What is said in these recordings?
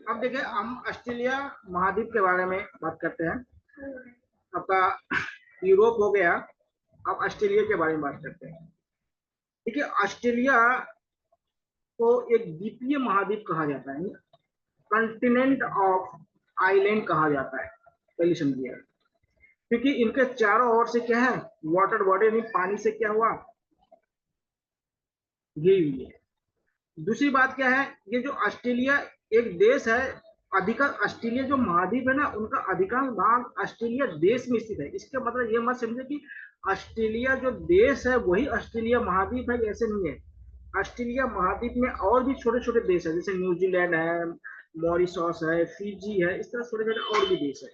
अब देखिए हम ऑस्ट्रेलिया महाद्वीप के बारे में बात करते हैं। आपका यूरोप हो गया, अब ऑस्ट्रेलिया के बारे में बात करते हैं। देखिए ऑस्ट्रेलिया को एक द्वीपीय महाद्वीप कहा जाता है, कॉन्टिनेंट ऑफ आइलैंड कहा जाता है, पहले समझिए। क्योंकि इनके चारों ओर से क्या है, वाटर बॉडी यानी पानी से क्या हुआ, घिरी हुई है। दूसरी बात क्या है, ये जो ऑस्ट्रेलिया एक देश है, अधिकांश ऑस्ट्रेलिया जो महाद्वीप है ना, उनका अधिकांश भाग ऑस्ट्रेलिया देश में स्थित है। इसका मतलब ये मत समझे कि ऑस्ट्रेलिया जो देश है वही ऑस्ट्रेलिया महाद्वीप है, ऐसे नहीं है। ऑस्ट्रेलिया महाद्वीप में और भी छोटे छोटे देश है, जैसे न्यूजीलैंड है, मॉरिशस है, फिजी है, इस तरह छोटे छोटे और भी देश है।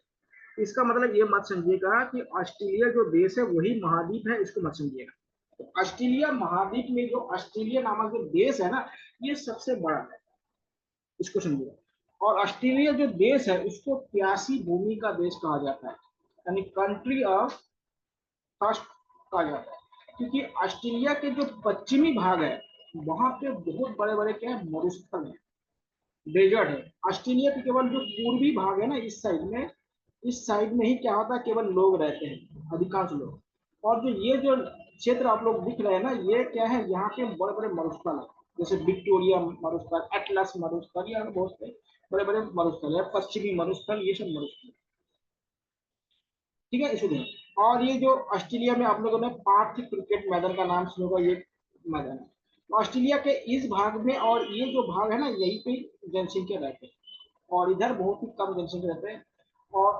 इसका मतलब ये मत समझिएगा कि ऑस्ट्रेलिया जो देश है वही महाद्वीप है, इसको मत समझिएगा। तो ऑस्ट्रेलिया महाद्वीप में जो ऑस्ट्रेलिया नामक जो देश है ना, ये सबसे बड़ा है, इसको समझिएगा। और ऑस्ट्रेलिया जो देश है उसको प्यासी भूमि का देश कहा जाता है, यानी कंट्री ऑफ थर्स्ट कहा जाता है। क्योंकि ऑस्ट्रेलिया के जो पश्चिमी भाग है वहां पे बहुत बड़े बड़े क्या है, मरुस्थल है, डेजर्ट है। ऑस्ट्रेलिया के केवल जो पूर्वी भाग है ना, इस साइड में ही क्या होता है, केवल लोग रहते हैं, अधिकांश लोग। और जो ये जो क्षेत्र आप लोग दिख रहे हैं ना, ये क्या है, यहाँ पे बड़े बड़े मरुस्थल है, जैसे विक्टोरिया मरुस्थल, एटलस मरुस्थल, या बहुत से बड़े बड़े मरुस्थल है, पश्चिमी मरुस्थल, ये सब मरुस्थल, ठीक है, इसलिए। और ये जो ऑस्ट्रेलिया में आप लोगों ने पार्थ क्रिकेट मैदान का नाम सुना होगा, ये मैदान है ऑस्ट्रेलिया के इस भाग में। और ये जो भाग है ना, यही पे जनसंख्या रहते हैं, और इधर बहुत ही कम जनसंख्या रहते हैं। और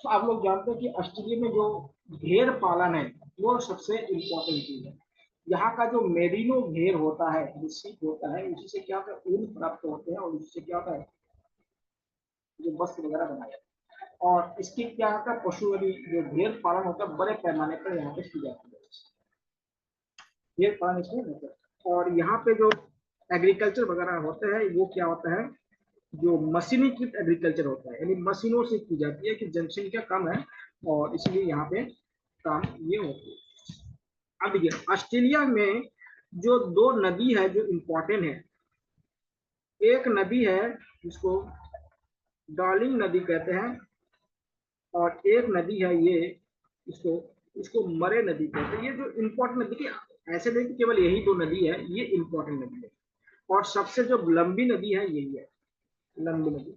आप लोग जानते हैं कि ऑस्ट्रेलिया में जो भेड़ पालन है वो सबसे इम्पोर्टेंट चीज है। यहाँ का जो मेरिनो भेड़ होता है, जिससे होता है, उसी से क्या होता है, ऊन प्राप्त होते हैं, और उससे क्या होता है, जो वस्त्र वगैरह बनाया जाता है। और इसकी क्या होता है, पशु जो भेड़ पालन होता है बड़े पैमाने पर यहाँ पे की जाती है, भेड़ पालन इसमें होता है। और यहाँ पे जो एग्रीकल्चर वगैरह होते हैं वो क्या होता है, जो मशीनीकृत एग्रीकल्चर होता है, यानी मशीनों से की जाती है, कि जनसंख्या कम है और इसलिए यहाँ पे काम ये होती है। अब देखिए ऑस्ट्रेलिया में जो दो नदी है जो इम्पोर्टेंट है, एक नदी है जिसको डार्लिंग नदी कहते हैं, और एक नदी है ये, इसको इसको मरे नदी कहते हैं। ये जो इम्पोर्टेंट नदी की, ऐसे नहीं कि केवल यही दो नदी है, ये इम्पोर्टेंट नदी है। और सबसे जो लंबी नदी है यही है, लंबी नदी,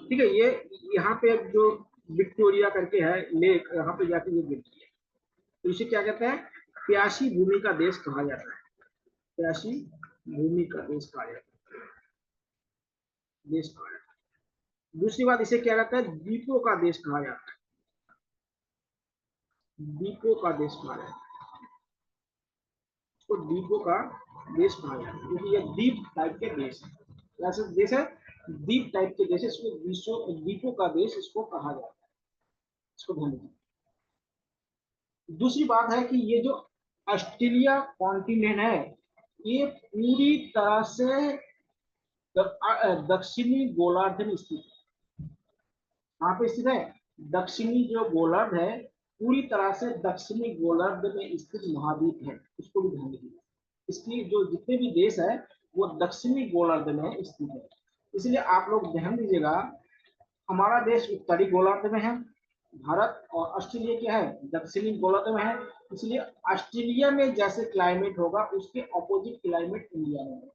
ठीक है। ये यहाँ पे जो विक्टोरिया करके है लेक, यहाँ पे जाके ये गिरती है, तो इसे क्या कहते हैं, प्यासी भूमि का देश कहा जाता है, प्यासी भूमि का देश कहा जाता है, देश कहा जाता है। दूसरी बात, इसे क्या कहता है, द्वीपों का देश कहा जाता है, द्वीपों का देश कहा जाता है, इसको द्वीपों का देश कहा जाता है, क्योंकि ये द्वीप टाइप के देश है, ऐसे देश है द्वीप टाइप के देश, इसको द्वीपों का देश इसको कहा जाता है, इसको ध्यान रखिए। दूसरी बात है कि ये जो ऑस्ट्रेलिया कॉन्टिनेंट है, ये पूरी तरह से दक्षिणी गोलार्ध में स्थित है। कहाँ पे स्थित है? दक्षिणी जो गोलार्ध है, पूरी तरह से दक्षिणी गोलार्ध में स्थित महाद्वीप है, इसको भी ध्यान रखिए। इसकी जो जितने भी देश है वो दक्षिणी गोलार्ध में स्थित है। इसलिए आप लोग ध्यान दीजिएगा, हमारा देश उत्तरी गोलार्ध में है भारत, और ऑस्ट्रेलिया क्या है? दक्षिणी गोलार्ध में है। इसलिए ऑस्ट्रेलिया में जैसे क्लाइमेट होगा उसके ऑपोजिट क्लाइमेट इंडिया में है।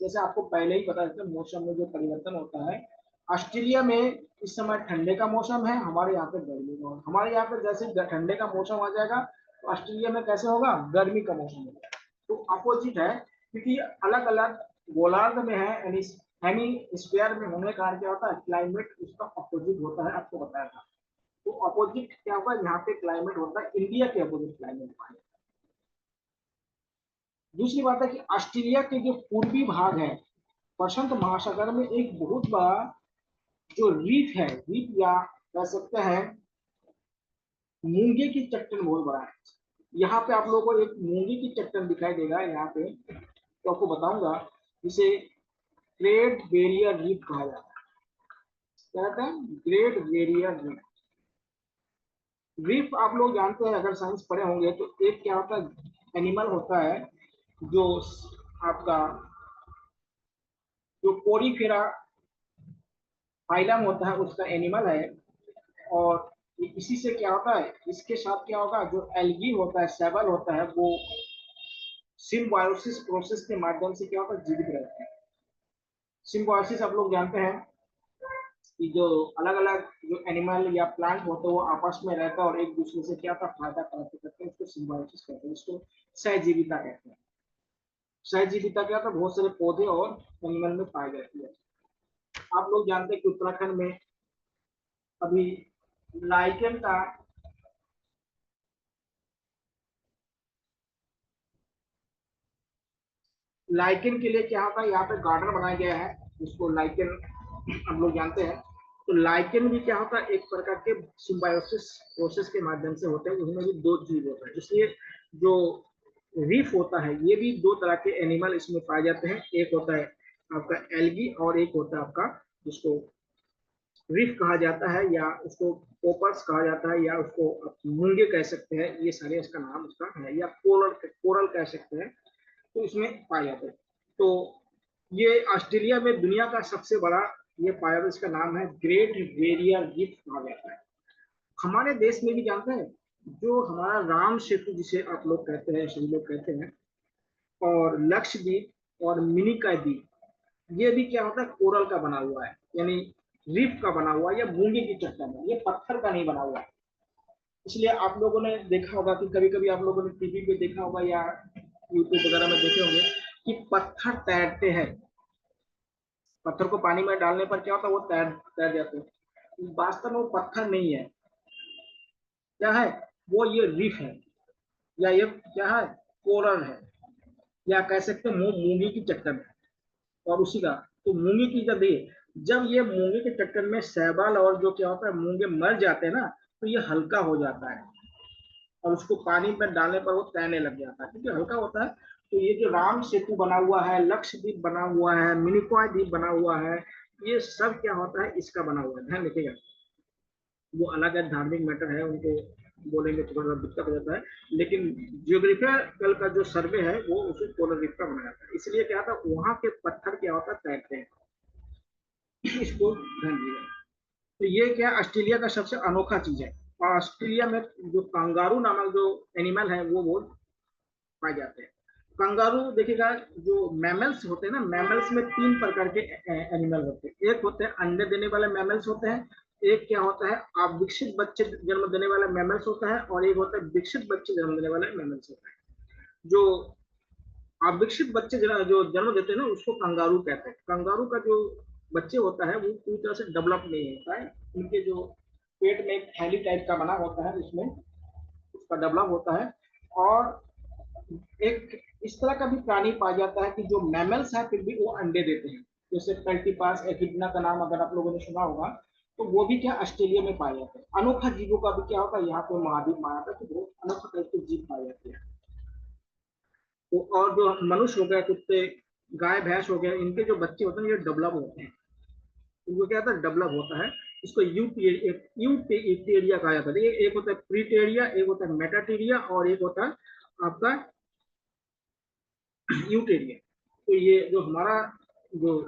जैसे आपको पहले ही पता है मौसम में जो परिवर्तन होता है, ऑस्ट्रेलिया में इस समय ठंडे का मौसम है, हमारे यहाँ पे गर्मी का। हमारे यहाँ पे जैसे ठंडे का मौसम आ जाएगा तो ऑस्ट्रेलिया में कैसे होगा? गर्मी का मौसम होगा। तो अपोजिट है, क्योंकि अलग अलग गोलार्ध में है, यानी हेमी स्क्वायर में होने का कारण क्या होता है? क्लाइमेट उसका अपोजिट होता है, आपको बताया था। तो अपोजिट क्या होगा? यहाँ पे क्लाइमेट होता है इंडिया के अपोजिट क्लाइमेट होता है। दूसरी बात है कि ऑस्ट्रेलिया के जो पूर्वी भाग है, प्रशांत महासागर में एक बहुत बड़ा जो रीफ है, रीफ या कह सकते हैं मूंगे की चट्टान बहुत बड़ा है। यहाँ पे आप लोगों को एक मूंगे की चट्टान दिखाई देगा यहाँ पे, तो आपको बताऊंगा, इसे ग्रेट बैरियर रीफ कहा जाता है। क्या कहते हैं? Great barrier reef. रीफ आप लोग जानते हैं, अगर साइंस पढ़े होंगे, तो एक क्या होता है? एनिमल होता है जो आपका जो कोरीफेरा फाइलम होता है उसका एनिमल है। और इसी से क्या होता है, इसके साथ क्या होगा? जो एल्गी होता है, सेबल होता है, वो सिम्बायोसिस प्रोसेस के माध्यम से क्या होता है? जीवित रहते हैं। सिम्बायोसिस आप लोग जानते हैं कि जो अलग अलग जो एनिमल या प्लांट होते हैं वो आपस में रहता है और एक दूसरे से क्या होता? फायदा प्राप्त करते हैं, उसको सिम्बायोसिस कहते हैं, इसको सहजीविता कहते हैं। सहजीविता क्या होता है? बहुत सारे पौधे और एनिमल में पाई जाती है। आप लोग जानते हैं कि उत्तराखंड में अभी लाइकेन का लाइकेन के लिए क्या होता है? यहाँ पे गार्डन बनाया गया है, जिसको लाइकेन हम लोग जानते हैं। तो लाइकेन भी क्या होता है? एक प्रकार के सिम्बायोसिस प्रोसेस के माध्यम से होते हैं, उसमें भी दो जीव होता है। इसलिए जो रीफ होता है, ये भी दो तरह के एनिमल इसमें पाए जाते हैं। एक होता है आपका एल्गी और एक होता है आपका, जिसको रीफ कहा जाता है, या उसको पोपर्स कहा जाता है, या उसको मूंगे कह सकते हैं। ये सारे इसका नाम उसका है, या कोरल कोरल कह सकते हैं। तो इसमें पाए जाते हैं। तो ये ऑस्ट्रेलिया में दुनिया का सबसे बड़ा ये पाया जाता है, इसका नाम है ग्रेट बैरियर रीफ कहा जाता है। हमारे देश में भी जानते हैं, जो हमारा राम सेतु जिसे आप लोग कहते हैं, सभी लोग कहते हैं, और लक्षद्वीप और मिनिकॉय द्वीप, ये भी क्या होता है? कोरल का बना हुआ है, यानी रीफ का बना हुआ है, या मूंगे की चट्टान है, ये पत्थर का नहीं बना हुआ है। इसलिए आप लोगों ने देखा होगा कि कभी कभी आप लोगों ने टीवी पे देखा होगा या यूट्यूब वगैरह में देखे होंगे कि पत्थर तैरते हैं। पत्थर को पानी में डालने पर क्या होता है? वो तैर तैर जाते हैं। वास्तव में वो पत्थर नहीं है, क्या है वो? ये रीफ है, या ये क्या है? कोरल है, या कह सकते हैं मूंगी की चट्टान है। और उसी का तो मूंगे की जब ये मूंगे के चक्कर में शैवाल और जो क्या होता है मूंगे मर जाते हैं ना, तो ये हल्का हो जाता है और उसको पानी में डालने पर वो तैरने लग जाता है, क्योंकि हल्का होता है। तो ये जो राम सेतु बना हुआ है, लक्षद्वीप बना हुआ है, मिनिकॉय द्वीप बना हुआ है, ये सब क्या होता है? इसका बना हुआ है। ध्यान रखिएगा, वो अलग है, धार्मिक मैटर है, उनको बोलेंगे तो थोड़ा दिक्कत हो जाता है। लेकिन जियोग्राफिकल का जो सर्वे है वो उसे कोरल रीफ का बनाया था। इसलिए क्या था? वहां के पत्थर क्या होता है? तैरते हैं। इसको ध्यान दिया। तो ये क्या? ऑस्ट्रेलिया का सबसे अनोखा चीज है। और ऑस्ट्रेलिया में जो कंगारू नामक जो एनिमल है वो पाए जाते हैं। कंगारू देखिएगा, जो मैमल्स होते हैं ना, मैमल्स में तीन प्रकार के एनिमल होते हैं। एक होते हैं अंडे देने वाले मैमल्स होते हैं, एक क्या होता है अविकसित बच्चे जन्म देने वाला मैमल्स होता है, और एक होता है विकसित बच्चे जन्म देने वाला मैमल्स होता है। जो अविकसित बच्चे जो जन्म देते हैं ना, उसको कंगारू कहते हैं। कंगारू का जो बच्चे होता है वो पूरी तरह से डेवलप नहीं होता है। उनके जो पेट में एक थैली टाइप का बना होता है, उसमें उसका डेवलप होता है। और एक इस तरह का भी प्राणी पाया जाता है कि जो मैमल्स है फिर भी वो अंडे देते हैं। जैसे पेल्टिपास एकिडना का नाम अगर आप लोगों ने सुना होगा, तो वो भी क्या ऑस्ट्रेलिया में पाए जाते हैं। अनोखा जीवों का भी क्या होता है? यहाँ पे महाद्वीप माना था कि बहुत अनोखा टाइप के जीव पाए जाते हैं। और जो मनुष्य हो गया, कुत्ते, गाय भैंस हो गया, इनके जो बच्चे होते हैं ये डेवलप होते हैं। इनको क्या होता है, डेवलप होता है। इसको यूटेरिया कहा जाता है। एक होता है प्रीटेरिया, एक होता है मेटाटेरिया, और एक होता है आपका यूटेरिया। तो ये जो हमारा जो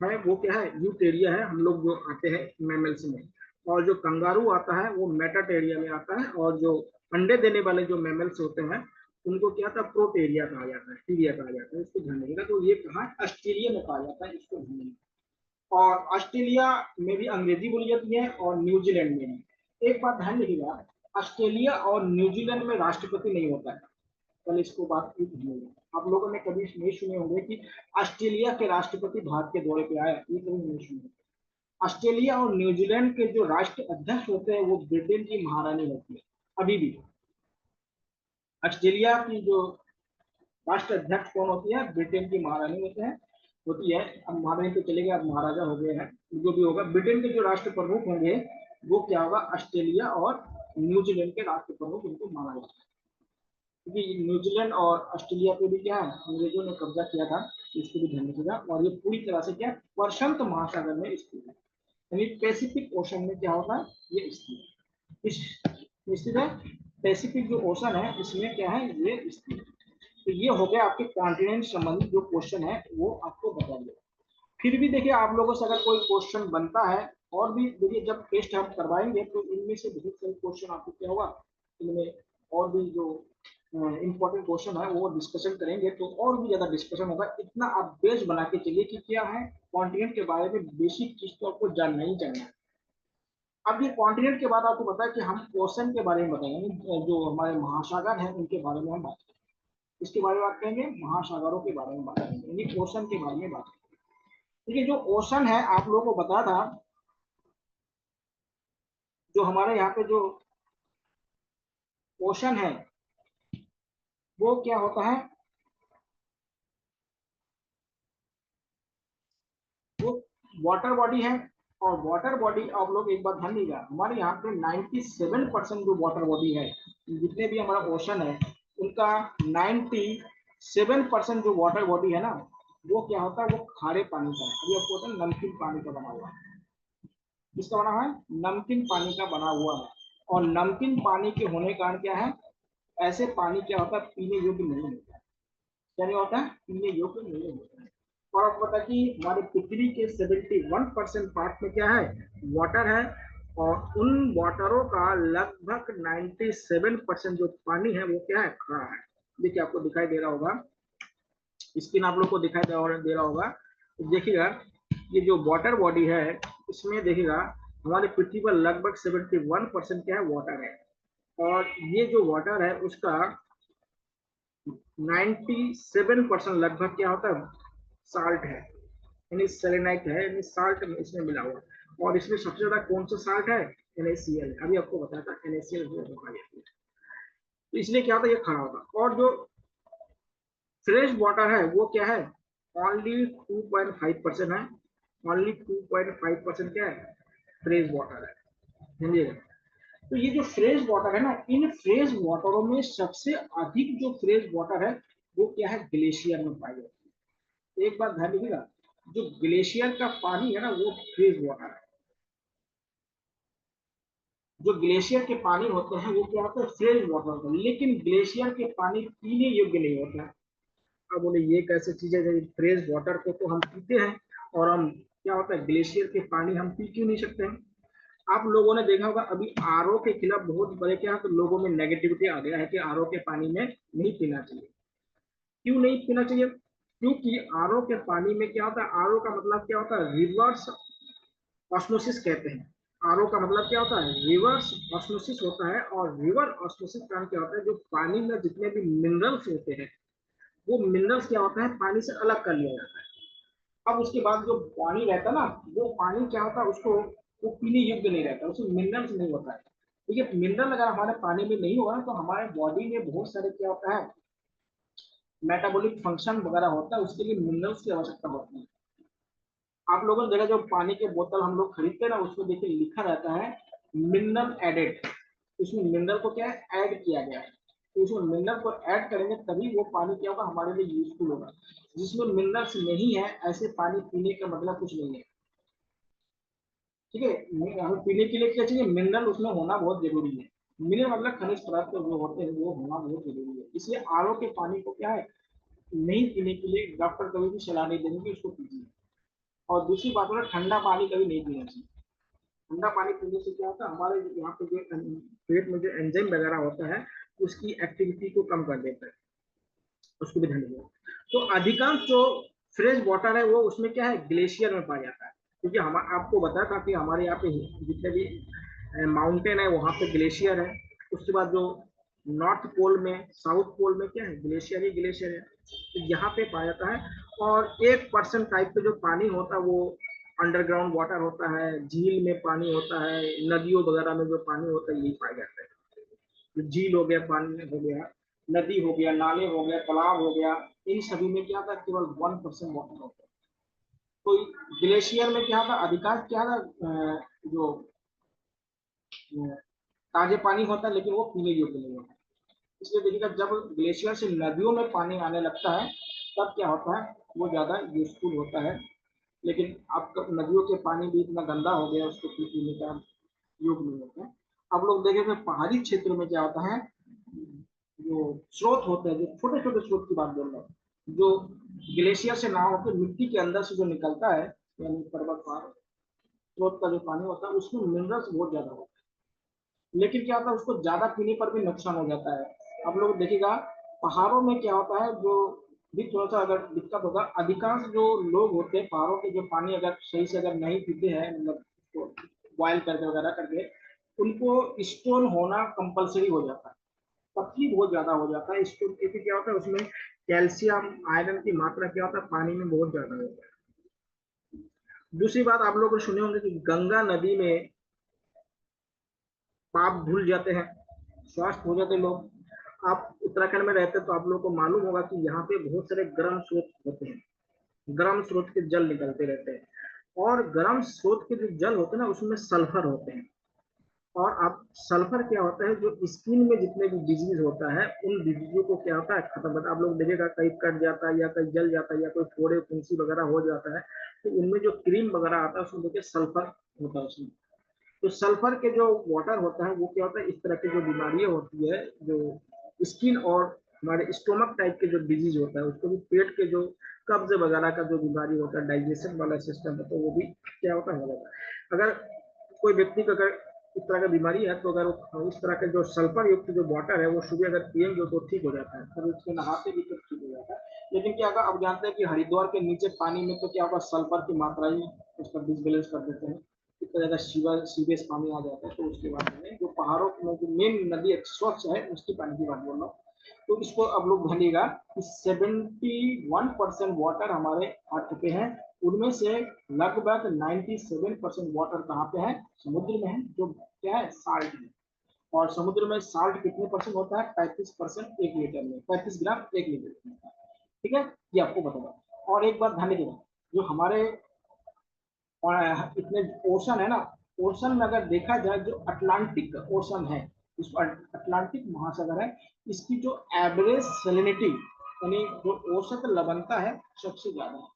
है वो क्या है, यूटेरिया है, हम लोग जो आते हैं मैमल्स में। और जो कंगारू आता है वो मेटाटेरिया में आता है। और जो अंडे देने वाले जो मैमल्स होते हैं उनको क्या था, प्रोटेरिया कहा जाता है, टीरिया कहा जाता है। इसको ध्यान रखिएगा। तो ये कहा ऑस्ट्रेलिया में पाया जाता है, इसको ध्यान रखिएगा। और ऑस्ट्रेलिया में भी अंग्रेजी बोली जाती है और न्यूजीलैंड में भी। एक बात ध्यान रखिएगा, ऑस्ट्रेलिया और न्यूजीलैंड में राष्ट्रपति नहीं होता है। कल इसको बात की थी, आप लोगों ने कभी नहीं सुने होंगे कि ऑस्ट्रेलिया के राष्ट्रपति भारत के दौरे पे आए, ये कभी नहीं सुने। ऑस्ट्रेलिया और न्यूजीलैंड के जो राष्ट्र अध्यक्ष होते हैं वो ब्रिटेन की महारानी होती है अभी भी। ऑस्ट्रेलिया की जो राष्ट्र अध्यक्ष कौन होती है, ब्रिटेन की महारानी होती है। अब महारानी तो चले गए, अब महाराजा हो गए हैं। जो भी होगा, ब्रिटेन के जो राष्ट्र प्रमुख होंगे वो क्या होगा, ऑस्ट्रेलिया और न्यूजीलैंड के राष्ट्र प्रमुख उनको माना जाता है। क्योंकि न्यूजीलैंड और ऑस्ट्रेलिया पे भी क्या है, अंग्रेजों ने कब्जा किया था, इसको भी ध्यान रखिएगा। और ये पूरी तरह से क्या, प्रशांत महासागर में स्थित है, यानी पैसिफिक ओशन में क्या होता है, ये स्थित है। पैसिफिक जो ओशन है इसमें क्या है, ये स्थित है। तो ये हो गया आपके कॉन्टिनेंट संबंधित जो क्वेश्चन है वो आपको बता दिया। फिर भी देखिए आप लोगों से अगर कोई क्वेश्चन बनता है, और भी देखिए जब टेस्ट हम करवाएंगे तो इनमें से बहुत सारे क्वेश्चन आपको क्या होगा, इनमें और भी जो इंपॉर्टेंट क्वेश्चन है वो डिस्कशन करेंगे, तो और भी ज्यादा डिस्कशन होगा। इतना आप बेस बना के चलिए कि क्या है, कॉन्टिनेंट के बारे में बेसिक चीज तो आपको जानना ही जानना है। अब ये कॉन्टिनेंट के बाद आपको पता है कि हम ओशन के बारे में बताएंगे, जो हमारे महासागर हैं उनके बारे में हम बात करेंगे। इसके बारे में बात करेंगे, महासागरों के बारे में बात करेंगे, यानी ओशन के बारे में बात करेंगे। देखिए जो ओशन है आप लोगों को बताया था, जो हमारे यहाँ पे जो ओशन है वो क्या होता है, वो वाटर बॉडी है। और वाटर बॉडी आप लोग एक बार ध्यान दीजिएगा, हमारे यहाँ पे 97% जो वाटर बॉडी है, जितने भी हमारा ओशन है उनका 97% जो वाटर बॉडी है ना, वो क्या होता है, वो खारे पानी का है। अभी आपको होता है नमकीन पानी का बना हुआ है। किसका बना हुआ है, नमकीन पानी का बना हुआ है। और नमकीन पानी के होने का कारण क्या है, ऐसे पानी क्या होता है, पीने योग्य नहीं होता है। क्या नहीं होता है, पीने योग्य नहीं होता है। और आपको पता कि हमारे पृथ्वी के 71% पार्ट में क्या है, वाटर है। और उन वाटरों का लगभग 97% जो पानी है वो क्या है, खारा है। देखिए आपको दिखाई दे रहा होगा, स्क्रीन आप लोग को दिखाई दे रहा होगा। तो देखिएगा ये जो वाटर बॉडी है इसमें देखिएगा हमारे पृथ्वी पर लगभग 71% क्या है, वाटर है। और ये जो वाटर है उसका 97% लगभग क्या होता है, साल्ट है, यानी सेलेनाइट है, यानी साल्ट इसमें मिला हुआ। और इसमें सबसे ज्यादा कौन सा साल्ट है, NaCl। अभी आपको बताया था NaCl तो इसलिए क्या होता है, ये खड़ा होता। और जो फ्रेश वाटर है वो क्या है, ओनली 2.5% है। ओनली 2.5% क्या है, फ्रेश वाटर है, समझिएगा। तो ये जो फ्रेश वाटर है ना, इन फ्रेश वाटरों में सबसे अधिक जो फ्रेश वाटर है वो क्या है, ग्लेशियर में पाई जाती है। एक बात ध्यान रखिएगा, जो ग्लेशियर का पानी है ना वो फ्रेश वाटर है। जो ग्लेशियर के पानी होते हैं वो क्या होता है, फ्रेश वाटर होता है। लेकिन ग्लेशियर के पानी पीने योग्य नहीं होता है। अब बोले ये कैसे चीज है, फ्रेश वाटर को तो हम पीते हैं, और हम क्या होता है, ग्लेशियर के पानी हम पी क्यों नहीं सकते हैं। आप लोगों ने देखा होगा अभी RO के खिलाफ बहुत बड़े क्या है, तो लोगों में नेगेटिविटी आ गया है कि RO के पानी में नहीं पीना चाहिए। क्यों नहीं पीना चाहिए, क्योंकि RO के पानी में क्या होता है, RO का मतलब क्या होता है, रिवर्स ऑस्मोसिस कहते हैं। RO का मतलब क्या होता है, रिवर्स ऑस्मोसिस होता है। और रिवर ऑस्मोसिस का क्या होता है, जो पानी में जितने भी मिनरल्स होते हैं वो मिनरल्स क्या होता है, पानी से अलग कर लिया जाता है। अब उसके बाद जो पानी रहता है ना, वो पानी क्या होता है, उसको वो पीने योग्य नहीं रहता, उसमें मिनरल्स नहीं होता है। देखिए मिनरल अगर हमारे पानी में नहीं होगा तो हमारे बॉडी में बहुत सारे क्या होता है, मेटाबॉलिक फंक्शन वगैरह होता है, उसके लिए मिनरल्स की आवश्यकता होती है। आप लोगों ने देखा जो पानी के बोतल हम लोग खरीदते हैं ना, उसमें देखिए लिखा रहता है मिनरल एडेड। उसमें मिनरल को क्या है, ऐड किया गया है। तो उसमें मिनरल को ऐड करेंगे तभी वो पानी क्या होगा हमारे लिए यूजफुल होगा। जिसमें मिनरल्स नहीं है ऐसे पानी पीने का मतलब कुछ नहीं है। ठीक है, हमें पीने के लिए क्या चाहिए, मिनरल उसमें होना बहुत जरूरी है। मिनरल मतलब खनिज पदार्थ जो होते हैं वो होना बहुत जरूरी है। इसलिए आरओ के पानी को क्या है नहीं पीने के लिए डॉक्टर कभी भी सलाह नहीं देंगे कि उसको पीजिए। और दूसरी बात है ठंडा पानी कभी नहीं पीना चाहिए। ठंडा पानी पीने से क्या होता है हमारे यहाँ पे जो पेट में जो एंजाइम वगैरह होता है उसकी एक्टिविटी को कम कर देता है, उसको भी ध्यान देंगे। तो अधिकांश जो फ्रेश वाटर है वो उसमें क्या है ग्लेशियर में पाया जाता है। क्योंकि हम आपको बताया था कि हमारे यहाँ पे जितने भी माउंटेन है वहाँ पे ग्लेशियर है। उसके बाद जो नॉर्थ पोल में साउथ पोल में क्या है ग्लेशियर ही ग्लेशियर है, तो यहाँ पे पाया जाता है। और 1% टाइप का जो पानी होता है वो अंडरग्राउंड वाटर होता है, झील में पानी होता है, नदियों वगैरह में जो पानी होता है यही पाया जाता है। तो झील हो गया, पानी हो गया, नदी हो गया, नाले हो गया, तालाब हो गया, इन सभी में क्या था केवल 1% वाटर होता है। तो ग्लेशियर में क्या था अधिकांश क्या था जो ताजे पानी होता है लेकिन वो पीने योग्य नहीं होता। इसलिए देखिएगा जब ग्लेशियर से नदियों में पानी आने लगता है तब क्या होता है वो ज्यादा यूजफुल होता है। लेकिन अब तो नदियों के पानी भी इतना गंदा हो गया उसको पीने का योग नहीं होता है। अब लोग देखेंगे पहाड़ी क्षेत्र में क्या होता है जो स्रोत होते हैं, जो छोटे छोटे स्रोत की बात बोल रहा हूँ, जो ग्लेशियर से ना होकर मिट्टी के अंदर से जो निकलता है यानी पर्वत पहाड़ स्रोत का जो पानी होता है उसमें मिनरल्स बहुत ज्यादा होता है। लेकिन क्या होता है उसको ज्यादा पीने पर भी नुकसान हो जाता है। आप लोग देखिएगा पहाड़ों में क्या होता है जो भी थोड़ा सा अगर दिक्कत होगा, अधिकांश जो लोग होते हैं पहाड़ों के जो पानी अगर सही से अगर नहीं पीते हैं मतलब बॉयल करके वगैरह करके उनको स्टोन होना कंपलसरी हो जाता है। पथरी बहुत ज्यादा हो जाता है इसको, क्योंकि क्या होता है उसमें कैल्शियम आयरन की मात्रा क्या होता है पानी में बहुत ज्यादा होता है। दूसरी बात आप लोग सुने होंगे कि गंगा नदी में पाप धुल जाते हैं, स्वास्थ्य हो जाते हैं लोग। आप उत्तराखंड में रहते हैं तो आप लोग को मालूम होगा कि यहाँ पे बहुत सारे गर्म स्रोत होते हैं, गर्म स्रोत के जल निकलते रहते हैं। और गर्म स्रोत के जो जल होते हैं ना उसमें सल्फर होते हैं। और अब सल्फर क्या होता है जो स्किन में जितने भी डिजीज होता है उन डिजीजों को क्या होता है खत्म करता है। आप लोग देखिएगा कहीं कट जाता है या कहीं जल जाता है या कोई फोड़े फुंसी वगैरह हो जाता है तो उनमें जो क्रीम वगैरह आता है उसमें देखिए सल्फर होता है उसमें। तो सल्फर के जो वाटर होता है वो क्या होता है इस तरह की जो बीमारियां होती है जो स्किन और हमारे स्टोमक टाइप के जो डिजीज होता है उसको भी पेट के जो कब्ज वगैरह का जो बीमारी होता है डाइजेशन वाला सिस्टम है तो वो भी क्या होता है हो जाता है। अगर कोई व्यक्ति को अगर इस तरह का बीमारी है तो अगर इस तरह के जो सल्फर युक्त जो वाटर है वो सुबह अगर पियेंगे तो ठीक हो जाता है, फिर उसके नहाते भी तो ठीक हो जाता है। लेकिन क्या होगा अब जानते हैं कि हरिद्वार के नीचे पानी में तो क्या होगा सल्फर की मात्रा ही उसका डिसबैलेंस कर देते हैं, इतना ज्यादा सीवेज पानी आ जाता है। तो उसके बाद में जो पहाड़ों में जो मेन नदी स्वच्छ है उसकी पानी की बात बोल रहा हूँ। तो इसको अब लोग ध्यानिएगा कि 71% वाटर हमारे अर्थ पे है, उनमें से लगभग 97% वाटर कहाँ पे है समुद्र में है जो क्या है साल्ट में। और समुद्र में साल्ट कितने परसेंट होता है 35% 1 लीटर में, 35 ग्राम 1 लीटर में। ठीक है, ये आपको बताया। और एक बात ध्यान दीजिएगा जो हमारे इतने ओशन है ना, ओशन में अगर देखा जाए जो अटलांटिक ओशन है उस अटलांटिक महासागर है इसकी जो एवरेज सैलिनिटी यानी जो औसत लवणता है सबसे ज्यादा है,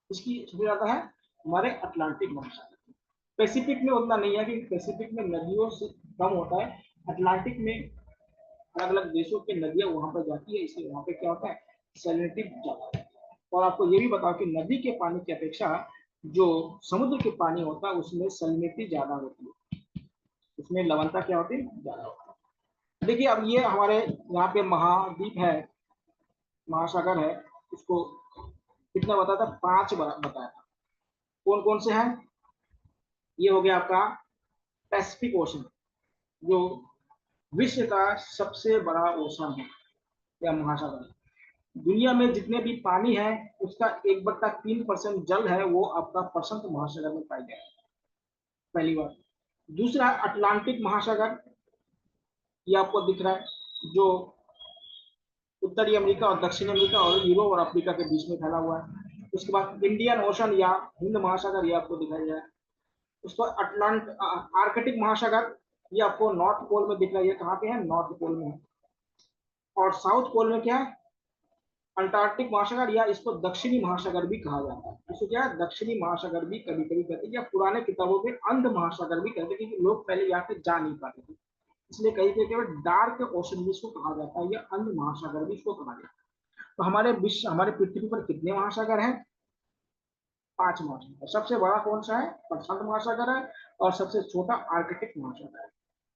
इसकी सबसे ज्यादा है हमारे अटलांटिक महासागर। पैसिफिक में उतना नहीं है कि पैसिफिक में नदियों से कम होता है, अटलांटिक में अलग अलग देशों की नदियां वहां पर जाती है इसलिए वहां पे क्या होता है सैलिनिटी ज्यादा है। और आपको ये भी बताओ कि नदी के पानी की अपेक्षा जो समुद्र के पानी होता है उसमें सैलिनिटी ज्यादा होती है, उसमें लवणता क्या होती है ज्यादा होती है। देखिए अब ये हमारे यहाँ पे महाद्वीप है, महासागर है, इसको कितना बताया था 5 बताया था। कौन कौन से हैं, ये हो गया आपका पैसिफिक ओशन जो विश्व का सबसे बड़ा ओशन है या महासागर है। दुनिया में जितने भी पानी है उसका 1/3% जल है वो आपका प्रशांत महासागर में पाई जाए, पहली बात। दूसरा अटलांटिक महासागर ये आपको दिख रहा है जो उत्तरी अमेरिका और दक्षिण अमेरिका और यूरोप और अफ्रीका के बीच में फैला हुआ है। उसके बाद इंडियन ओशन या हिंद महासागर ये आपको दिखाई जाए। उसके बाद आर्कटिक महासागर ये आपको नॉर्थ पोल में दिख रहा है, ये कहाँ पे है नॉर्थ पोल में है। और साउथ पोल में क्या है, अंटार्कटिक महासागर, या इसको दक्षिणी महासागर भी कहा जाता है। इसको क्या है, दक्षिणी महासागर भी कभी कभी कहते हैं, या पुराने किताबों में अंध महासागर भी कहते हैं, क्योंकि लोग पहले यहाँ पे जा नहीं पाते थे, इसलिए कहीं पे केवल डार्क ओशन भी इसको कहा जाता है, या अंध महासागर भी इसको कहा जाता है। तो हमारे विश्व, हमारे पृथ्वी पर कितने महासागर हैं? 5 महासागर। सबसे बड़ा कौन सा है? प्रशांत महासागर है, और सबसे छोटा आर्कटिक महासागर है।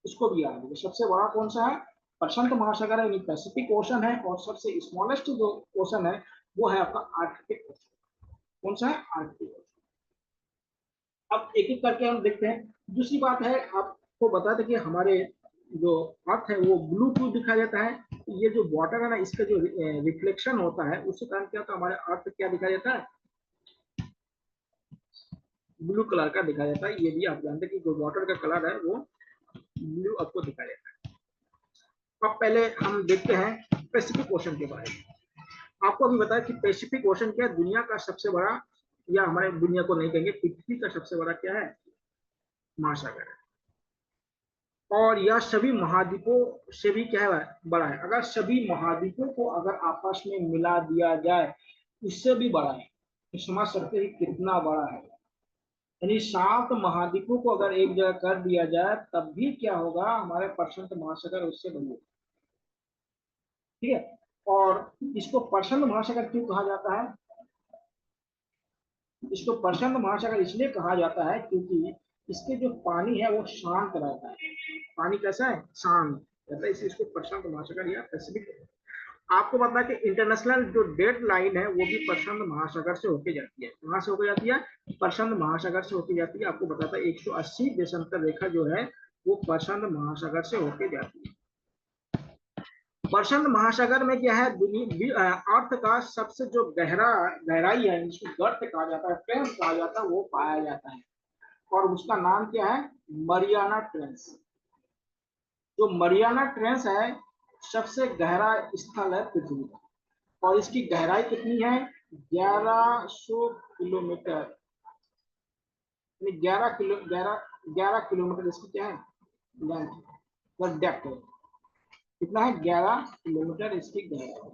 इसको भी याद रखिए, सबसे बड़ा कौन सा है? प्रशांत महासागर है, यानी पैसिफिक ओशन है, और सबसे स्मॉलेस्ट जो ओशन है वो है आपका आर्कटिक ओशन। कौन सा है? Arctic ocean. अब एक एक करके हम देखते हैं। दूसरी बात है, आपको बता दें कि हमारे जो अर्थ है वो ब्लू क्यों दिखाया जाता है? ये जो वाटर है ना, इसका जो रिफ्लेक्शन होता है उसके कारण क्या होता है, हमारे अर्थ क्या दिखाया जाता है? ब्लू कलर का दिखाया जाता है। ये भी आप जानते हैं कि जो वाटर का कलर है वो ब्लू आपको दिखाया जाता है। अब पहले हम देखते हैं पैसिफिक ओशन के बारे में। आपको अभी बताया कि पैसिफिक ओशन क्या है? दुनिया का सबसे बड़ा, या हमारे दुनिया को नहीं कहेंगे, पृथ्वी का सबसे बड़ा क्या है? महासागर है। और यह सभी महाद्वीपों से भी क्या है? बड़ा है। अगर सभी महाद्वीपों को अगर आपस में मिला दिया जाए, उससे भी बड़ा है। तो समझ सकते हैं कितना बड़ा है। यानी 7 महाद्वीपों को अगर एक जगह कर दिया जाए तब भी क्या होगा, हमारे प्रशांत महासागर उससे बड़ी होगा। ठीक है। और इसको प्रशांत महासागर क्यों कहा जाता है? इसको प्रशांत महासागर इसलिए कहा जाता है क्योंकि इसके जो पानी है वो शांत रहता है। पानी कैसा है? शांत रहता है, इसलिए इसको प्रशांत महासागर या पैसिफिक। आपको पता है कि इंटरनेशनल जो डेट लाइन है वो भी प्रशांत महासागर से होके जाती है। कहाँ से होके जाती है? प्रशांत महासागर से होके जाती है। आपको बताता है 180 देशांतर रेखा जो है वो प्रशांत महासागर से होके जाती है। प्रशांत महासागर में क्या है, अर्थ का सबसे जो गहराई है, जिसको गर्त कहा जाता है, ट्रेंच कहा जाता है, वो पाया जाता है। और उसका नाम क्या है? Mariana trench. जो मरियाना ट्रेंच है सबसे गहरा स्थल है पृथ्वी का, और इसकी गहराई कितनी है? 1100 किलोमीटर। 11 किलोमीटर इसकी क्या है? लेंथ, डेप्थ है। कितना है? 11 किलोमीटर इसकी गहराई।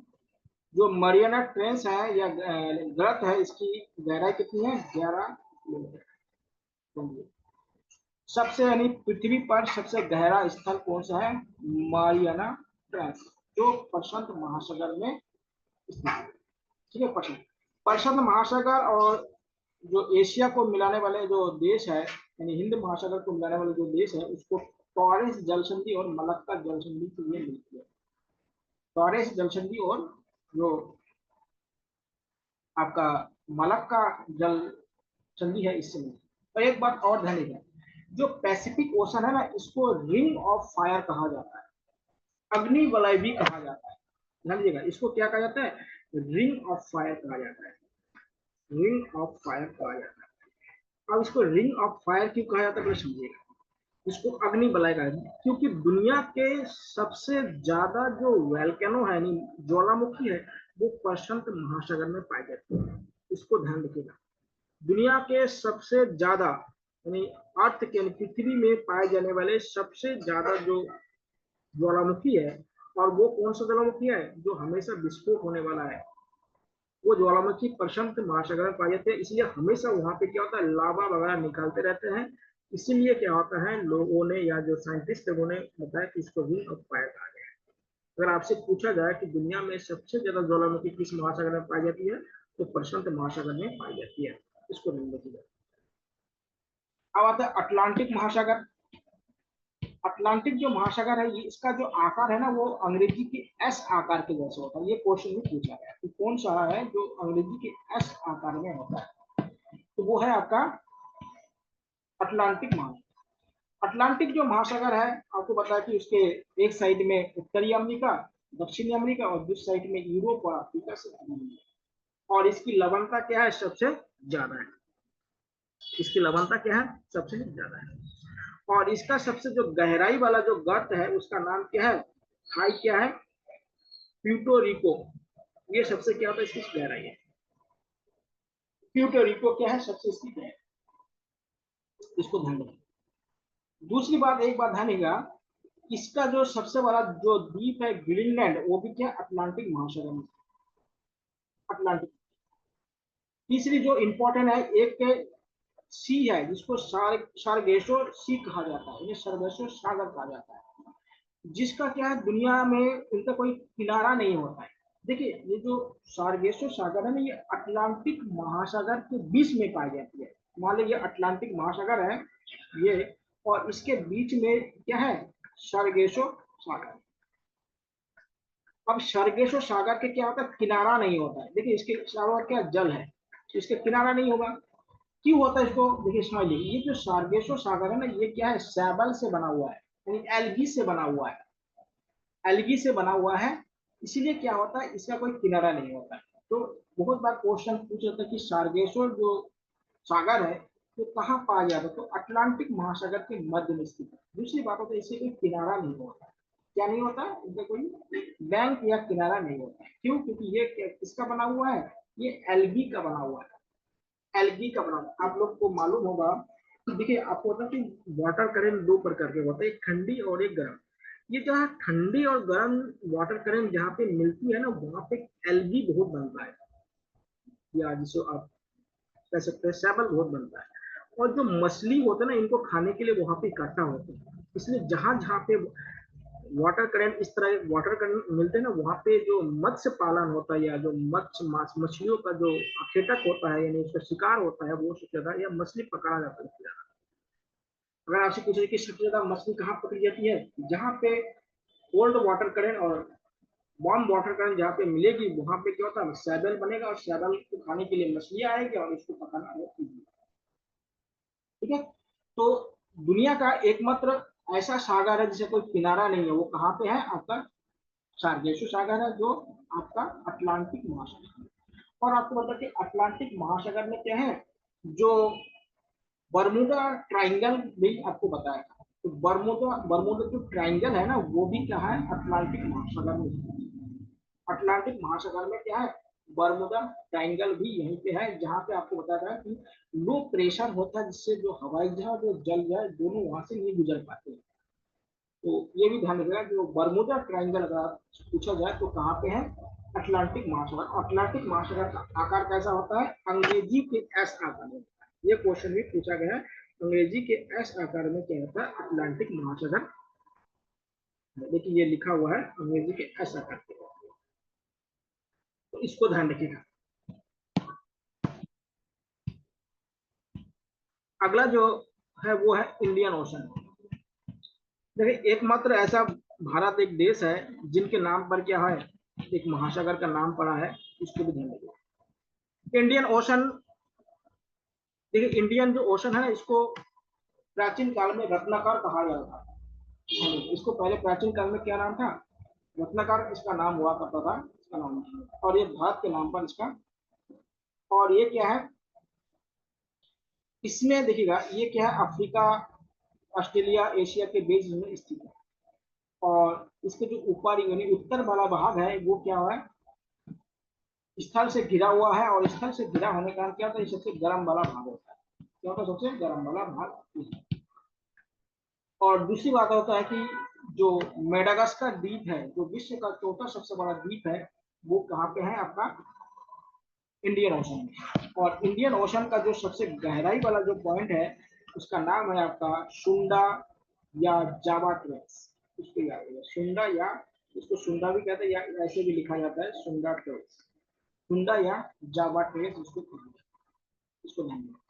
जो मरियाना ट्रेंच है या गर्त है, इसकी गहराई कितनी है? 11 किलोमीटर। सबसे, यानी पृथ्वी पर सबसे गहरा स्थल कौन सा है? मारियाना ट्रेंच, जो प्रशांत महासागर में स्थित है। ठीक है। प्रशांत महासागर और जो एशिया को मिलाने वाले जो देश है, यानी हिंद महासागर को मिलाने वाले जो देश है, उसको टॉरेस जल संधि और मलक्का जल संधि से ये मिलती है। टॉरेस जल संधि और जो आपका मलक्का जल संधि है, इससे मिलती है। और एक बात और ध्यान रखिए, जो पैसिफिक ओशन है ना, इसको रिंग ऑफ फायर कहा जाता है, अग्नि वलय भी कहा जाता है। ध्यान दीजिएगा, इसको क्या कहा जाता है? रिंग ऑफ फायर कहा जाता है। रिंग ऑफ फायर कहा जाता है। अब इसको रिंग ऑफ फायर क्यों कहा जाता है, पहले समझिएगा। इसको अग्नि वलय कहा जाता है क्योंकि दुनिया के सबसे ज्यादा जो वैल्केनो है, ज्वालामुखी है, वो प्रशांत महासागर में पाए जाते हैं। इसको ध्यान रखिएगा। दुनिया के सबसे ज्यादा, यानी अर्थ के, पृथ्वी में पाए जाने वाले सबसे ज्यादा जो ज्वालामुखी है, और वो कौन सा ज्वालामुखी है? जो हमेशा विस्फोट होने वाला है, वो ज्वालामुखी प्रशांत महासागर में पाए जाते हैं। इसलिए हमेशा वहां पे क्या होता है, लावा वगैरह निकालते रहते हैं। इसीलिए क्या होता है, लोगों ने या जो साइंटिस्ट लोगों ने बताया कि इसको रिंग ऑफ फायर कहा गया है। अगर आपसे पूछा जाए कि दुनिया में सबसे ज्यादा ज्वालामुखी किस महासागर में पाई जाती है, तो प्रशांत महासागर में पाई जाती है। इसको रिंग ऑफ फायर। अब आता है अटलांटिक महासागर। अटलांटिक जो महासागर है, ये इसका जो आकार है ना, वो अंग्रेजी के एस आकार के जैसे होता है। ये क्वेश्चन भी पूछा गया कि कौन सा है जो अंग्रेजी के एस आकार में होता है, तो वो है आपका अटलांटिक महासागर। अटलांटिक जो महासागर है, आपको पता है कि उसके एक साइड में उत्तरी अमेरिका, दक्षिणी अमेरिका, और दूसरी साइड में यूरोप और अफ्रीका से बनी है। और इसकी लवणता क्या है? सबसे ज्यादा है। इसकी लवणता क्या है? सबसे ज्यादा है। और इसका सबसे जो गहराई वाला जो गर्त है, उसका नाम क्या है? खाई क्या है? प्यूटोरिको। ये सबसे क्या होता है, इसकी गहराई है। प्यूटोरिको क्या है? सबसे इसकी गहराई। इसको ध्यान रखें। दूसरी बात, एक बात ध्यान रखिएगा इसका जो सबसे बड़ा जो द्वीप है ग्रीनलैंड, वो भी क्या अटलांटिक महासागर में, अटलांटिक। तीसरी जो इंपॉर्टेंट है, एक सी है जिसको सार्गेसो सी कहा जाता है, इन्हें सार्गेसो सागर कहा जाता है, जिसका क्या है दुनिया में इनका कोई किनारा नहीं होता है। देखिए ये जो सार्गेसो सागर है ना, ये अटलांटिक महासागर के बीच में पाई जाती है। मान लीजिए अटलांटिक महासागर है ये, और इसके बीच में क्या है, सार्गेसो सागर। अब सार्गेसो सागर के क्या होता है, किनारा नहीं होता है। देखिए इसके चारों ओर क्या जल है, तो इसके किनारा नहीं होगा। क्यों होता है इसको देखिए समझ लीजिए, ये जो सार्गेसो सागर है ना, ये क्या है, सैबल से बना हुआ है, यानी एल्गी से बना हुआ है, एल्गी से बना हुआ है। इसीलिए क्या होता है, इसका कोई किनारा नहीं होता है। तो बहुत बार क्वेश्चन पूछ जाता है कि सार्गेसो जो सागर है वो कहाँ पाया जाता है, तो अटलांटिक महासागर के मध्य में स्थित है। दूसरी बात होता है, इससे कोई किनारा नहीं होता। क्या नहीं होता, इसका कोई बैंक या किनारा नहीं होता है। क्यों, क्योंकि ये किसका बना हुआ है, ये एल्गी का बना हुआ है, एल्गी का बना हुआ है। आप लोग को मालूम होगा कि देखिए आपको होता है कि वाटर करंट दो प्रकार के होते हैं, एक ठंडी और एक गर्म। ये जहाँ ठंडी और गर्म वाटर करंट जहाँ पे मिलती है ना, वहां पे एल्गी बहुत बनता है, या जिसको आप कह सकते हैं सैमल बहुत बनता है। और जो मछली होते हैं ना, इनको खाने के लिए वहां पे इकट्ठा होते हैं। इसलिए जहां जहां पे वाटर करंट, इस तरह वाटर करंट मिलते हैं ना, वहां पे जो मत्स्य पालन होता है, या जो मछलियों का जो आखेटक होता है, यानी उसका शिकार होता है, वो सबसे ज्यादा, या मछली पकड़ा जाता है। अगर आपसे पूछे कि सबसे ज्यादा मछली कहाँ पकड़ी जाती है, जहाँ पे कोल्ड वाटर करंट और वार्म वाटर करंट जहाँ पे मिलेगी, वहां पे क्या होता है, सैबल बनेगा, और सैबल को खाने के लिए मछलियां आएगी, और इसको पकाना बहुत ईजी। ठीक है। तो दुनिया का एकमात्र ऐसा सागर है जिसे कोई किनारा नहीं है, वो कहाँ पे है आपका, सार्गेसो सागर है, जो आपका अटलांटिक महासागर है। और आपको बता कि अटलांटिक महासागर में क्या है, जो बर्मुडा ट्राइंगल भी आपको बताया था। तो बर्मुडा बर्मुडा जो ट्राइंगल है ना, वो भी क्या है, अटलांटिक महासागर में है। अटलांटिक महासागर में क्या है, बर्मुडा ट्राइंगल भी यहीं पे है, जहां पे आपको बताया था कि लो प्रेशर होता है, जिससे जो हवाई जहाज और जल जहाज दोनों वहां से नहीं गुजर पाते हैं। तो ये भी ध्यान रखिएगा, जो बर्मुडा ट्राइंगल अगर पूछा जाए तो कहाँ पे है, अटलांटिक महासागर। अटलांटिक महासागर का आकार कैसा होता है, अंग्रेजी के एस आकार में होता है। ये क्वेश्चन भी पूछा गया है, अंग्रेजी के एस आकार में क्या होता है, अटलांटिक महासागर। देखिए ये लिखा हुआ है अंग्रेजी के एस आकार के, तो इसको ध्यान रखिएगा। अगला जो है वो है इंडियन ओशन। देखिए एकमात्र ऐसा भारत एक देश है जिनके नाम पर क्या है, एक महासागर का नाम पड़ा है, इसको भी ध्यान रखिए। इंडियन ओशन, देखिए इंडियन जो ओशन है, इसको प्राचीन काल में रत्नाकर कहा जाता था। इसको पहले प्राचीन काल में क्या नाम था, रत्नाकर इसका नाम हुआ करता था, इसका नाम, और ये भारत के नाम पर इसका। और ये क्या है, इसमें देखिएगा ये क्या है, अफ्रीका, ऑस्ट्रेलिया, एशिया के बीच में स्थित है। और इसके जो ऊपर यानी उत्तर वाला भाग है, वो क्या है, स्थल से घिरा हुआ है, और स्थल से घिरा होने का कारण क्या होता है, सबसे गर्म वाला भाग होता है। क्या होता है, सबसे गर्म वाला भाग। और दूसरी बात होता है कि जो मेडागास्कर द्वीप है, जो विश्व का चौथा सबसे बड़ा द्वीप है, वो कहाँ पे है आपका, इंडियन ओशन में। और इंडियन ओशन का जो सबसे गहराई वाला जो पॉइंट है, उसका नाम है आपका सुंडा या जावा ट्रेस। उसको याद रखिएगा, सुंडा, या इसको सुंडा भी कहते हैं, या ऐसे भी लिखा जाता है सुंडा ट्रेस, सुंडा या जावा ट्रेस इसको कहते हैं। इसको ध्यान रखिए।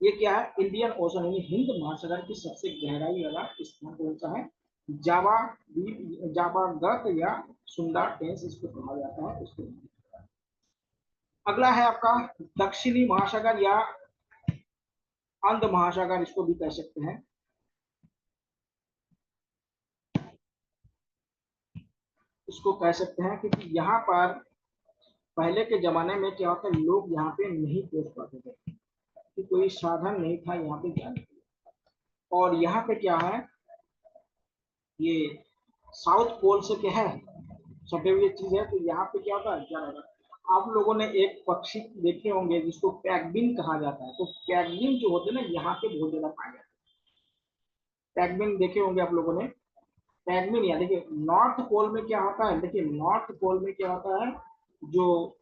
ये क्या है, इंडियन ओशन यानी हिंद महासागर की सबसे गहराई वाला स्थान कौन सा है, जावा द्वीप, जावा गत या सुंदर टेंस इसको कहा जाता है, उसको। अगला है आपका दक्षिणी महासागर या अंध महासागर, इसको भी कह सकते हैं। इसको कह सकते हैं क्योंकि यहाँ पर पहले के जमाने में क्या होता है, लोग यहाँ पे नहीं पहुंच पाते थे, कि कोई साधन नहीं था यहाँ पे जाने के लिए। और यहाँ पे क्या है, ये साउथ पोल से क्या है, सटे हुए चीज है, तो यहाँ पे क्या होता है, क्या होगा, आप लोगों ने एक पक्षी देखे होंगे जिसको पैगविन कहा जाता है। तो पैगविन जो होते हैं ना, यहाँ पे बहुत ज्यादा पाए जाते हैं। पैगमिन देखे होंगे आप लोगों ने। पैगमिन या देखिए नॉर्थ पोल में क्या होता है, देखिए नॉर्थ पोल में क्या होता है, जो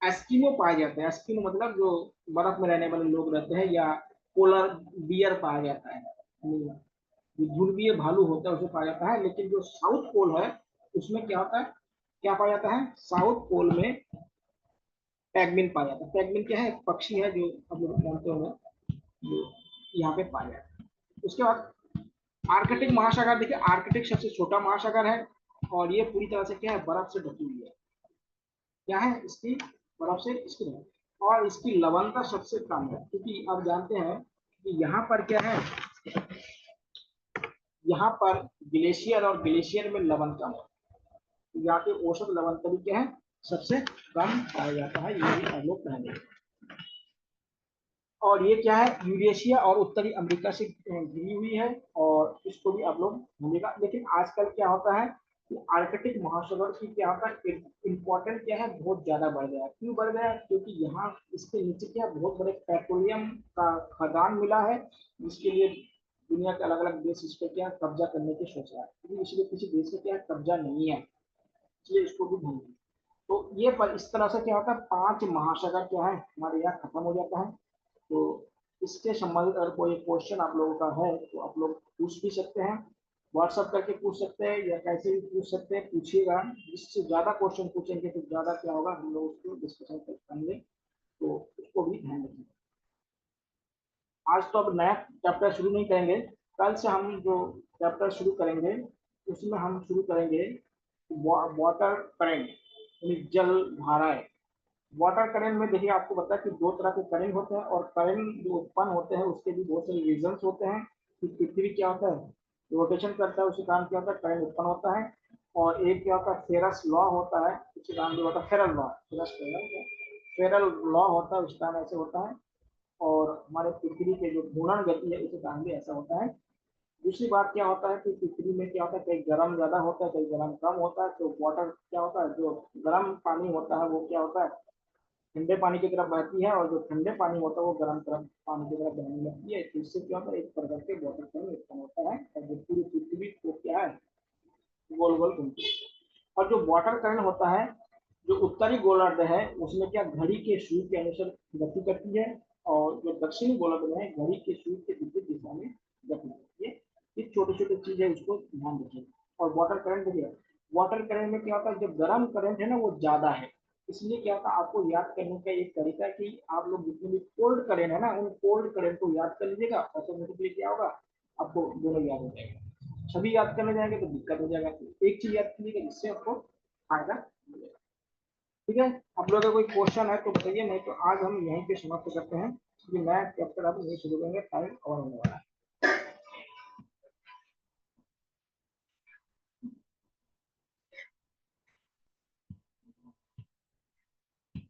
एस्किमो पाए जाते हैं, एस्किमो मतलब जो बर्फ में रहने वाले लोग रहते हैं, या पोलर बियर पाया जाता है, जो ध्रुवीय भालू होता है उसे पाया जाता है। लेकिन जो साउथ पोल है उसमें क्या होता है, क्या पाया जाता है, साउथ पोल में पैगमिन पाया जाता है। पैगमिन क्या है, एक पक्षी है जो आप लोग जानते होंगे, जो यहाँ पे पाया जाता है। उसके बाद आर्कटिक महासागर, देखिए आर्कटिक सबसे छोटा महासागर है, और ये पूरी तरह से क्या है, बर्फ से ढकी हुई है। क्या है इसकी, बर्फ से इसकी है। और इसकी लवणता सबसे कम है, क्योंकि आप जानते हैं कि यहाँ पर क्या है, यहाँ पर ग्लेशियर, और ग्लेशियर में लवण कम है, तो यहाँ पे औसत लवणता भी क्या है, सबसे कम पाया जाता है, ये भी हम लोग पहले। और ये क्या है, यूरेशिया और उत्तरी अमेरिका से घिरी हुई है, और इसको भी आप लोग भूलिएगा। लेकिन आजकल क्या होता है कि आर्कटिक महासागर की क्या होता है, इम्पोर्टेंट क्या है, बहुत ज्यादा बढ़ गया है। क्यों बढ़ गया है, क्योंकि यहाँ इसके नीचे क्या बहुत बड़े पेट्रोलियम का खदान मिला है, जिसके लिए दुनिया के अलग अलग देश इस पर क्या कब्जा करने की सोच रहा है, क्योंकि इसलिए किसी देश का क्या कब्जा नहीं है, इसलिए इसको भी ध्यान दें। तो ये पर इस तरह से क्या होता है, 5 महासागर क्या है हमारे यहाँ खत्म हो जाता है। तो इसके संबंधित अगर कोई क्वेश्चन आप लोगों का है तो आप लोग पूछ भी सकते हैं, व्हाट्सअप करके पूछ सकते हैं, या कैसे भी पूछ सकते हैं, पूछिएगा। जिससे ज्यादा क्वेश्चन पूछेंगे तो ज्यादा क्या होगा, हम लोग उसको डिस्कशन करेंगे, तो उसको भी ध्यान रखें। आज तो अब नया चैप्टर शुरू नहीं करेंगे, कल से हम जो चैप्टर शुरू करेंगे उसमें हम शुरू करेंगे वाटर करंट, यानी जल धाराएं। वाटर करंट में देखिए आपको पता है कि दो तरह के करंट होते हैं, और करंट जो उत्पन्न होते हैं उसके भी बहुत सारे रीजंस होते हैं कि पृथ्वी क्या होता है, रोटेशन करता है, उसके कारण क्या होता है, करंट उत्पन्न होता है। और एक क्या होता है, फेरस लॉ होता है, उसके कारण जो होता है फेरल लॉ, फेरल लॉ होता है, उस कारण ऐसे होता है। और हमारे पृथ्वी के जो घूर्णन गति है उसके कारण भी ऐसा होता है। दूसरी बात क्या होता है कि पृथ्वी में क्या होता है, कहीं गर्म ज्यादा होता है, कहीं गर्म कम होता है। तो वाटर क्या होता है, जो गर्म पानी होता है वो क्या होता है, ठंडे पानी की तरफ बहती है, और जो ठंडे पानी होता है वो गर्म तरफ पानी की तरफ बहने लगती है। तो इससे क्या होता है, एक प्रकार के वाटर करंट उत्पन्न होता है, और जो पूरी पृथ्वी को क्या है, गोल गोल घूमती है। और जो वाटर करंट होता है, जो उत्तरी गोलार्ध है उसमें क्या घड़ी के सूर्य के अनुसार गति करती है, और जो दक्षिणी गोलार्ध में है घड़ी के सूर्य के विपरीत दिशा में गति करती है। ये छोटे छोटे चीज है, उसको ध्यान रखिए। और वाटर करंट देखिए, वाटर करंट में क्या होता है, जो गर्म करंट है ना वो ज्यादा है, इसलिए क्या होता है, आपको याद करने का एक तरीका है कि आप लोग जितने भी कोल्ड करंट है ना, उन कोल्ड करंट को याद कर लीजिएगा, ऑटोमेटिकली क्या होगा, आपको दोनों याद हो जाएगा। सभी याद करने जाएंगे तो दिक्कत हो जाएगा, तो एक चीज याद कीजिएगा जिससे आपको फायदा मिलेगा। ठीक है, आप लोगों का कोई क्वेश्चन है तो बताइए, नहीं तो आज हम यहीं पे समाप्त करते हैं, क्योंकि नया चैप्टर अब नहीं शुरू करेंगे, टाइम और होने वाला है।